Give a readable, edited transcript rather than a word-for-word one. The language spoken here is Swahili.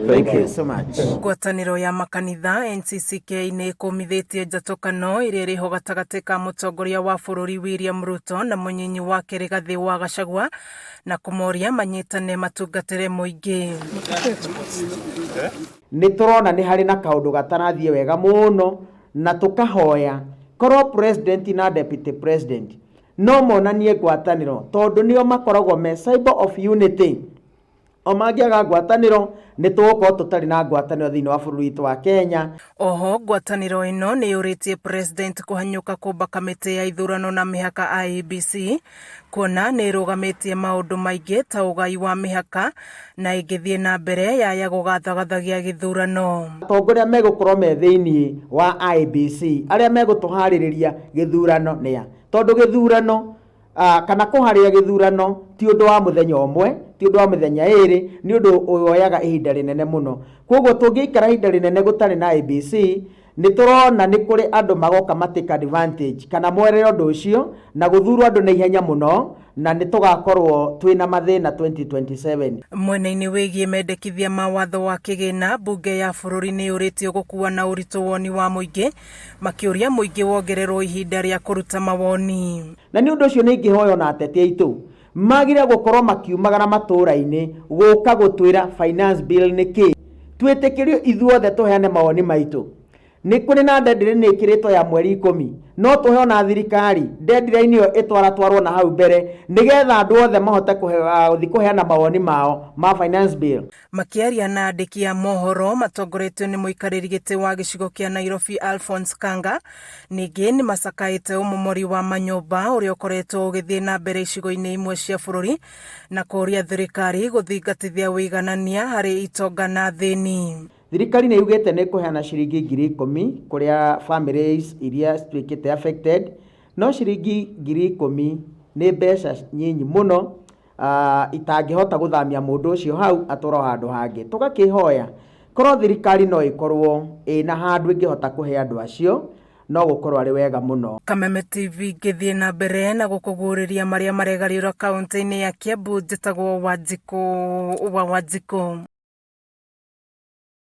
Thank you so much. Ngwatanĩro ya makanitha NCCK nĩ ĩkũmithĩtie njatũkano ĩrĩa ĩrĩho gatagatĩ ka mũtongoria wa bũrũri William Ruto na mũnyinyi wake Rigathĩ wa Gachagua na kũmoria manyitane matungatĩre mũingĩ. Nĩ tũrona nĩ harĩ na kaũndũ gatarathiĩ wega mũno na tũkahoya korwo president na deputy president no monanie ngwatanĩro tondũ nĩo makoragwo me symbol of unity. O mangĩaga ngwatanĩro nĩ tũgũkorwo tũtarĩ na ngwatanĩro thĩinĩ wa bũrũri witũ wa Kenya. Oho ngwatanĩro ĩno nĩ yũrĩtie president kũhanyũka kũmba kamĩtĩ ya ithurano na mĩhaka IEBC kuona nĩ ĩrũgamĩtie maũndũ maingĩ ta ũgai wa mĩhaka na ĩngĩthiĩ na mbere yaya gũgathagathagia gĩthurano. Atongoria megũkorwo me thĩinĩ wa IEBC arĩa megũtũharĩrĩria gĩthurano nĩa tondũ gĩthurano kana kũharĩria gĩthurano ti ũndũ wa mũthenya ũmwe, ti ũndũ wa mĩthenya ĩrĩ, nĩ ũndũ woyaga ihinda rĩnene mũno. Koguo tũngĩikara ihinda rĩnene gũtarĩ na IEBC nĩ tũrona nĩ kũrĩ andũ magoka matake advantage kana mwerere ũndũ ũcio na gũthurwo andũ na ihenya mũno na nĩ tũgakorwo twĩna mathĩna 2027. Mwena-inĩ wĩgiĩ mendekithia mawatho wa kĩgĩna, mbunge ya bũrũri nĩ yũrĩtio gũkuua na ũritũ woni wa mũingĩ makĩũria mũingĩ wongererwo ihinda rĩa kũruta mawoni. Na nĩ ũndũ ũcio nĩ ingĩhoya na ateti aitũ magire gũkorwo makiumagara matũũra-inĩ gũka gũtwĩra finance bill nĩkĩ, twĩtĩkĩrio ithuothe tũheane mawoni maitũ. Nĩ kũrĩ na deadline ĩkĩrĩtwo ya mweri 10 no tũheo na thirikari deadline ĩyo ĩtwaratwarwo na hau mbere nĩgetha andũ othe mahote gũthiĩ kũheana mawoni mao ma finance bill. Makĩaria na andĩki a mohoro matongoretio nĩ mũikarĩri gĩtĩ wa gĩcigo kĩa Nairobi Alphonse Kanga ningĩ nĩ macakaĩte ũmomori wa manyũmba ũrĩa ũkoretwo ũgĩthiĩ na mbere icigo-inĩ imwe cia bũrũri na kũria thirikari gũthingatithia wĩiganania harĩ itonga na thĩni. Thirikari nĩ yugĩte nĩ kũheana ciringi 10,000 kũrĩa families iria cituĩkĩte affected, no ciringi 10,000 nĩ mbeca nyinyi mũno itangĩhota gũthamia mũndũ ũcio hau atũra handũ hangĩ. Tũgakĩhoya korwo thirikari no ĩkorwo ĩna handũ ĩngĩhota kũhe andũ acio no gũkorwo arĩ wega mũno. Kameme TV ngĩthiĩ na mbere na gũkũguũrĩria marĩa maregarĩũra kaunti-inĩ ya Kiambu njĩtagwo Wanjikũ.